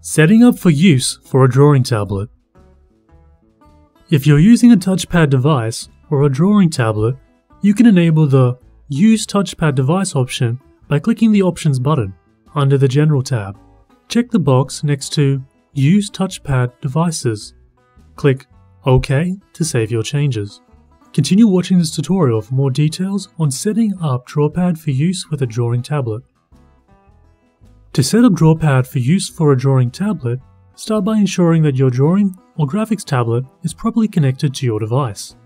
Setting up for use for a drawing tablet. If you're using a touchpad device or a drawing tablet, you can enable the Use Touchpad Device option by clicking the Options button under the General tab. Check the box next to Use Touchpad Devices. Click OK to save your changes. Continue watching this tutorial for more details on setting up DrawPad for use with a drawing tablet. To set up DrawPad for use for a drawing tablet, start by ensuring that your drawing or graphics tablet is properly connected to your device.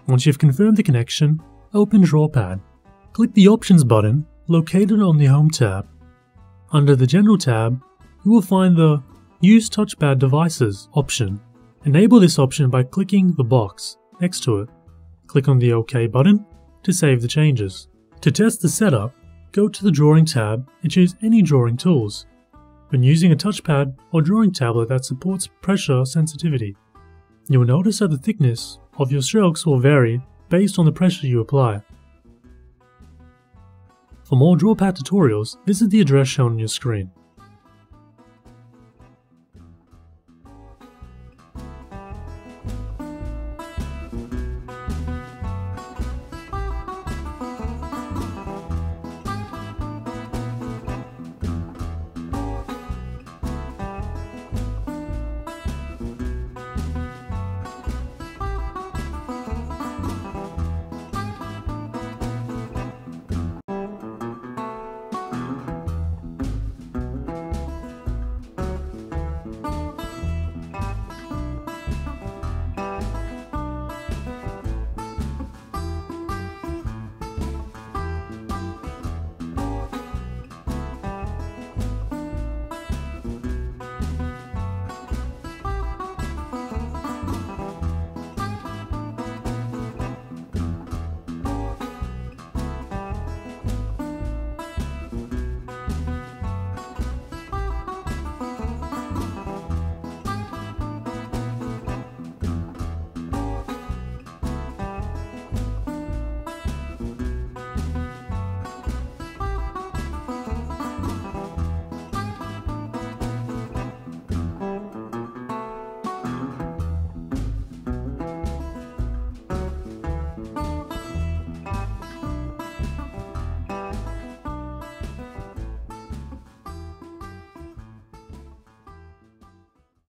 Once you've confirmed the connection, open DrawPad. Click the Options button located on the Home tab. Under the General tab, you will find the Use Touchpad Devices option. Enable this option by clicking the box next to it. Click on the OK button to save the changes. To test the setup, go to the Drawing tab and choose any drawing tools. When using a touchpad or drawing tablet that supports pressure sensitivity, you will notice that the thickness of your strokes will vary based on the pressure you apply. For more DrawPad tutorials, visit the address shown on your screen.